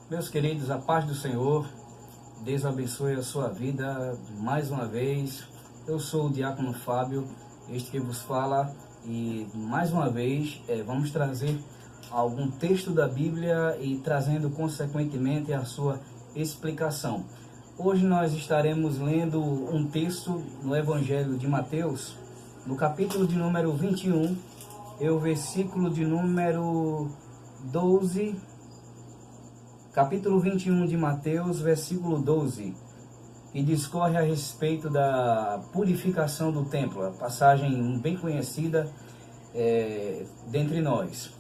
Meus queridos, a paz do Senhor, Deus abençoe a sua vida mais uma vez. Eu sou o Diácono Fábio, este que vos fala, e mais uma vez vamos trazer algum texto da Bíblia e trazendo consequentemente a sua explicação. Hoje nós estaremos lendo um texto no Evangelho de Mateus, no capítulo de número 21, e o versículo de número 12. Capítulo 21 de Mateus, versículo 12, que discorre a respeito da purificação do templo, a passagem bem conhecida dentre nós,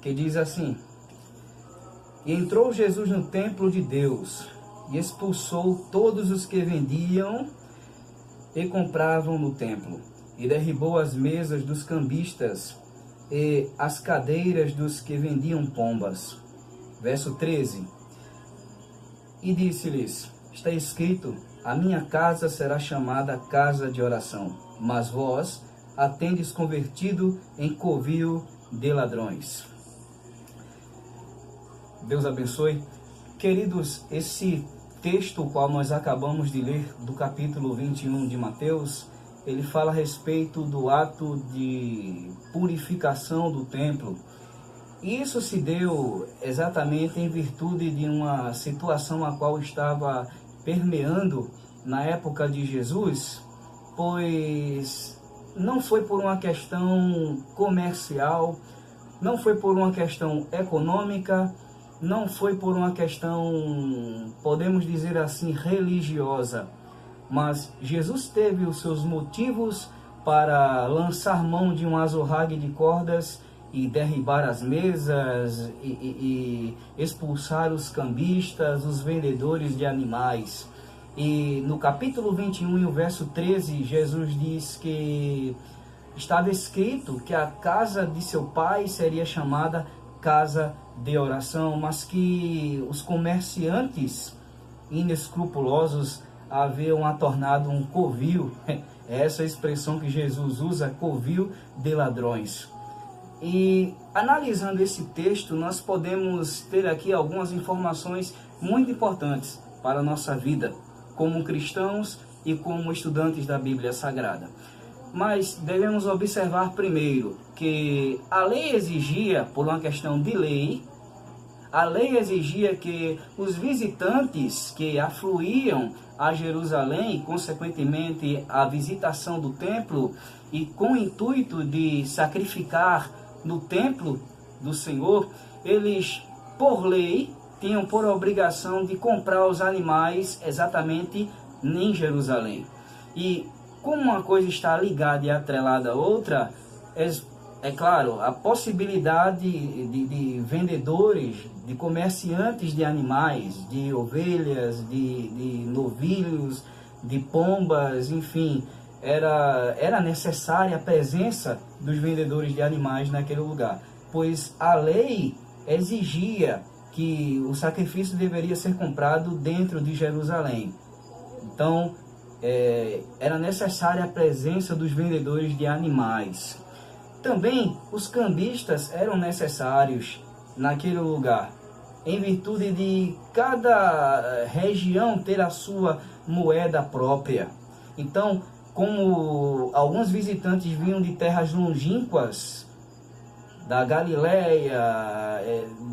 que diz assim: E entrou Jesus no templo de Deus, e expulsou todos os que vendiam e compravam no templo, e derribou as mesas dos cambistas e as cadeiras dos que vendiam pombas. Verso 13. E disse-lhes: Está escrito, a minha casa será chamada casa de oração, mas vós a tendes convertido em covil de ladrões. Deus abençoe. Queridos, esse texto, o qual nós acabamos de ler, do capítulo 21 de Mateus, ele fala a respeito do ato de purificação do templo. Isso se deu exatamente em virtude de uma situação a qual estava permeando na época de Jesus, pois não foi por uma questão comercial, não foi por uma questão econômica, não foi por uma questão, podemos dizer assim, religiosa, mas Jesus teve os seus motivos para lançar mão de um azorrague de cordas e derribar as mesas e expulsar os cambistas, os vendedores de animais. E no capítulo 21 e o verso 13, Jesus diz que estava escrito que a casa de seu pai seria chamada casa de oração, mas que os comerciantes inescrupulosos haviam a tornado um covil, essa expressão que Jesus usa, covil de ladrões. E analisando esse texto, nós podemos ter aqui algumas informações muito importantes para a nossa vida, como cristãos e como estudantes da Bíblia Sagrada. Mas devemos observar primeiro que a lei exigia, por uma questão de lei, a lei exigia que os visitantes que afluíam a Jerusalém, consequentemente a visitação do templo, e com o intuito de sacrificar no templo do Senhor, eles, por lei, tinham por obrigação de comprar os animais exatamente em Jerusalém. E como uma coisa está ligada e atrelada à outra, é claro, a possibilidade de vendedores, de comerciantes de animais, de ovelhas, de novilhos, de pombas, enfim, era necessária a presença dos vendedores de animais naquele lugar, pois a lei exigia que o sacrifício deveria ser comprado dentro de Jerusalém. Então, era necessária a presença dos vendedores de animais. Também os cambistas eram necessários naquele lugar, em virtude de cada região ter a sua moeda própria. Então, como alguns visitantes vinham de terras longínquas, da Galileia,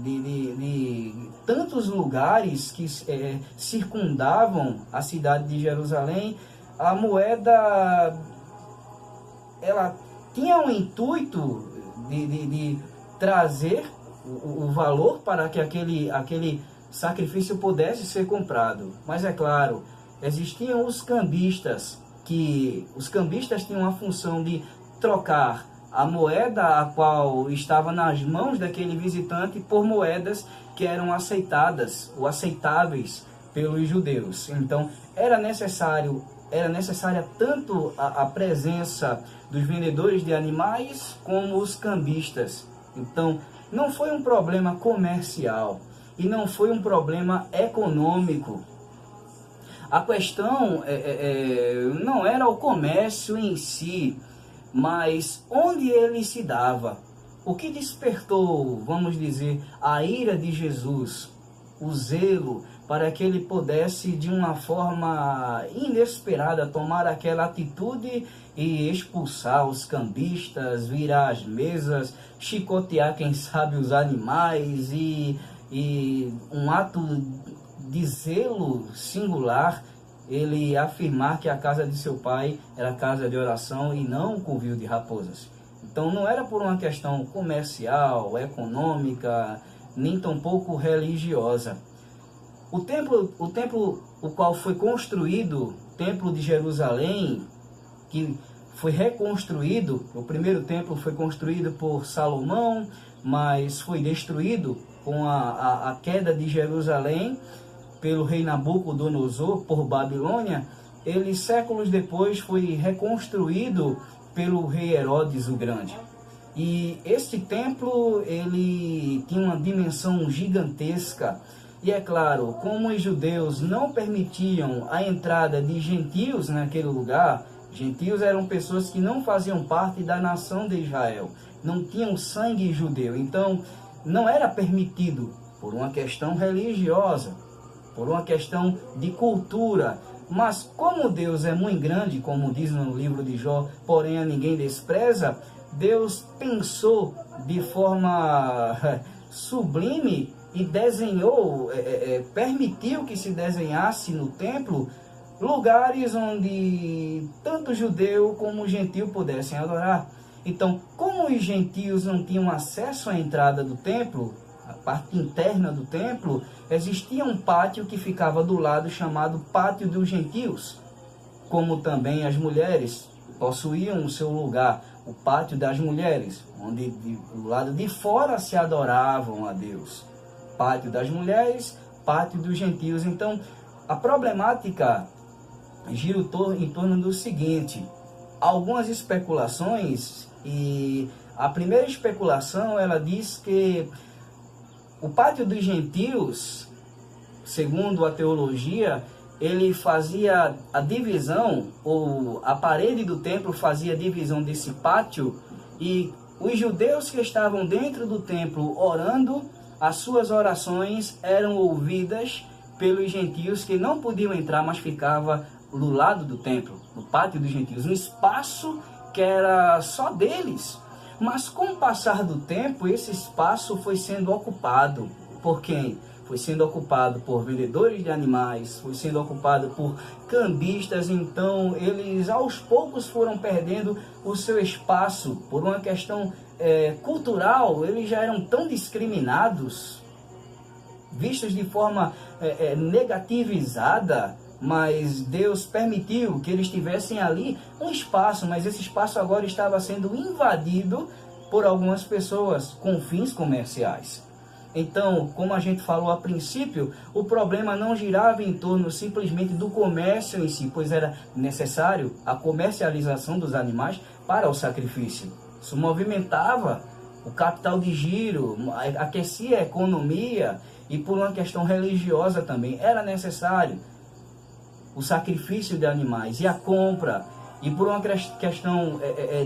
de tantos lugares que circundavam a cidade de Jerusalém, a moeda ela tinha o intuito de trazer o valor para que aquele sacrifício pudesse ser comprado. Mas é claro, existiam os cambistas, que os cambistas tinham a função de trocar a moeda a qual estava nas mãos daquele visitante por moedas que eram aceitadas ou aceitáveis pelos judeus. Então era necessária tanto a presença dos vendedores de animais como os cambistas. Então não foi um problema comercial e não foi um problema econômico. A questão não era o comércio em si, mas onde ele se dava. O que despertou, vamos dizer, a ira de Jesus o zelo, para que ele pudesse de uma forma inesperada tomar aquela atitude e expulsar os cambistas, virar as mesas, chicotear quem sabe os animais e um ato de zelo singular, ele afirmar que a casa de seu pai era casa de oração e não um covil de raposas. Então não era por uma questão comercial, econômica, nem tampouco religiosa. O templo o qual foi construído, o Templo de Jerusalém, que foi reconstruído, o primeiro templo foi construído por Salomão, mas foi destruído com a queda de Jerusalém pelo rei Nabucodonosor por Babilônia. Ele, séculos depois, foi reconstruído pelo rei Herodes o Grande. E este templo, ele tinha uma dimensão gigantesca. E é claro, como os judeus não permitiam a entrada de gentios naquele lugar, gentios eram pessoas que não faziam parte da nação de Israel, não tinham sangue judeu, então não era permitido por uma questão religiosa, por uma questão de cultura. Mas como Deus é muito grande, como diz no livro de Jó, porém a ninguém despreza, Deus pensou de forma sublime e desenhou, permitiu que se desenhasse no templo lugares onde tanto judeu como gentio pudessem adorar. Então, como os gentios não tinham acesso à entrada do templo, a parte interna do templo, existia um pátio que ficava do lado chamado Pátio dos Gentios, como também as mulheres possuíam o seu lugar, o Pátio das Mulheres, onde do lado de fora se adoravam a Deus. Pátio das mulheres, Pátio dos Gentios. Então, a problemática gira em torno do seguinte: algumas especulações, e a primeira especulação, ela diz que o Pátio dos Gentios, segundo a teologia, ele fazia a divisão, ou a parede do templo fazia a divisão desse pátio, e os judeus que estavam dentro do templo orando, as suas orações eram ouvidas pelos gentios que não podiam entrar, mas ficava do lado do templo, no Pátio dos Gentios, um espaço que era só deles. Mas com o passar do tempo, esse espaço foi sendo ocupado por quem? Foi sendo ocupado por vendedores de animais, foi sendo ocupado por cambistas. Então eles aos poucos foram perdendo o seu espaço por uma questão cultural. Eles já eram tão discriminados, vistos de forma negativizada, mas Deus permitiu que eles tivessem ali um espaço, mas esse espaço agora estava sendo invadido por algumas pessoas com fins comerciais. Então, como a gente falou a princípio, o problema não girava em torno simplesmente do comércio em si, pois era necessário a comercialização dos animais para o sacrifício. Isso movimentava o capital de giro, aquecia a economia, e por uma questão religiosa também era necessário o sacrifício de animais e a compra, e por uma questão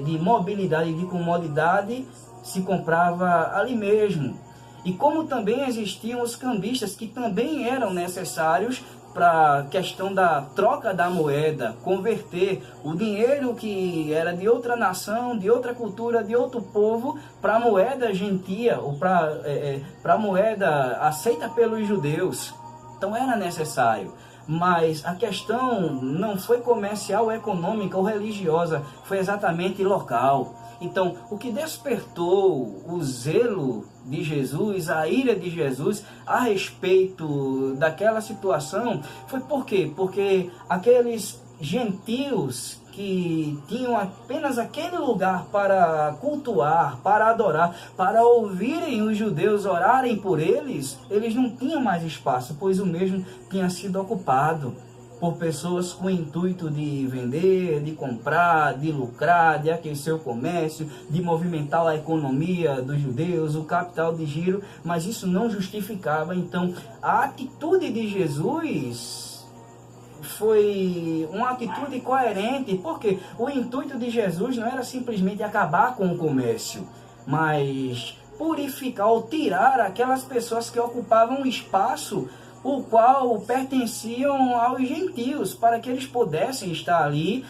de mobilidade e de comodidade se comprava ali mesmo. E como também existiam os cambistas, que também eram necessários para a questão da troca da moeda, converter o dinheiro que era de outra nação, de outra cultura, de outro povo, para a moeda gentia, ou para a moeda aceita pelos judeus. Então era necessário. Mas a questão não foi comercial, econômica ou religiosa, foi exatamente local. Então, o que despertou o zelo de Jesus, a ira de Jesus a respeito daquela situação, foi por quê? Porque aqueles gentios que tinham apenas aquele lugar para cultuar, para adorar, para ouvirem os judeus orarem por eles, eles não tinham mais espaço, pois o mesmo tinha sido ocupado por pessoas com o intuito de vender, de comprar, de lucrar, de aquecer o comércio, de movimentar a economia dos judeus, o capital de giro, mas isso não justificava. Então, a atitude de Jesus foi uma atitude coerente, porque o intuito de Jesus não era simplesmente acabar com o comércio, mas purificar ou tirar aquelas pessoas que ocupavam o espaço o qual pertenciam aos gentios, para que eles pudessem estar ali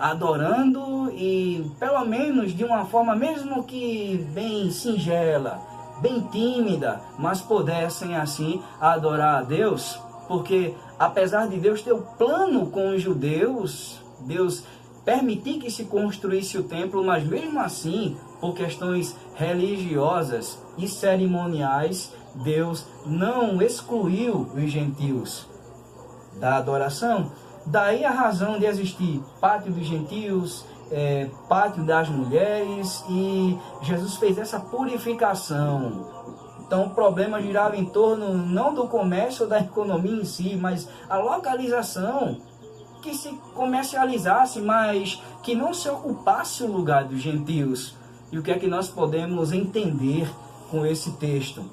adorando, e pelo menos de uma forma mesmo que bem singela, bem tímida, mas pudessem assim adorar a Deus. Porque apesar de Deus ter o plano com os judeus, Deus permitir que se construísse o templo, mas mesmo assim, por questões religiosas e cerimoniais, Deus não excluiu os gentios da adoração. Daí a razão de existir pátio dos gentios, pátio das mulheres, e Jesus fez essa purificação. Então o problema girava em torno não do comércio ou da economia em si, mas a localização, que se comercializasse, mas que não se ocupasse o lugar dos gentios. E o que é que nós podemos entender com esse texto?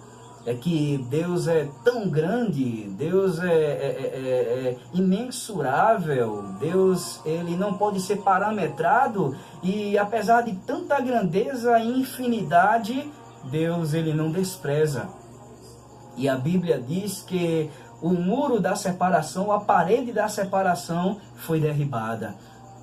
É que Deus é tão grande, Deus é imensurável, Deus ele não pode ser parametrado, e apesar de tanta grandeza e infinidade, Deus ele não despreza. E a Bíblia diz que o muro da separação, a parede da separação foi derribada.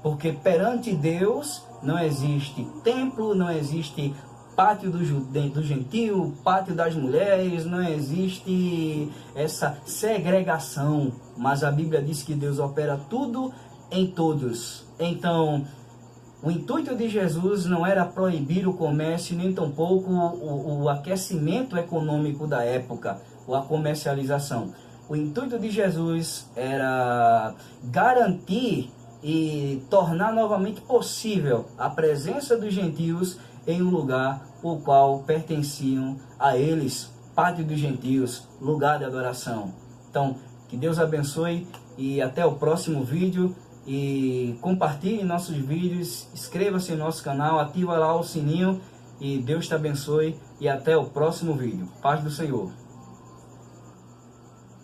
Porque perante Deus não existe templo, não existe pátio do gentio, pátio das mulheres, não existe essa segregação. Mas a Bíblia diz que Deus opera tudo em todos. Então, o intuito de Jesus não era proibir o comércio, nem tampouco o aquecimento econômico da época, ou a comercialização. O intuito de Jesus era garantir e tornar novamente possível a presença dos gentios em um lugar o qual pertenciam a eles, pátio dos gentios, lugar de adoração. Então, que Deus abençoe e até o próximo vídeo. E compartilhe nossos vídeos, inscreva-se em nosso canal, ativa lá o sininho, e Deus te abençoe e até o próximo vídeo. Paz do Senhor.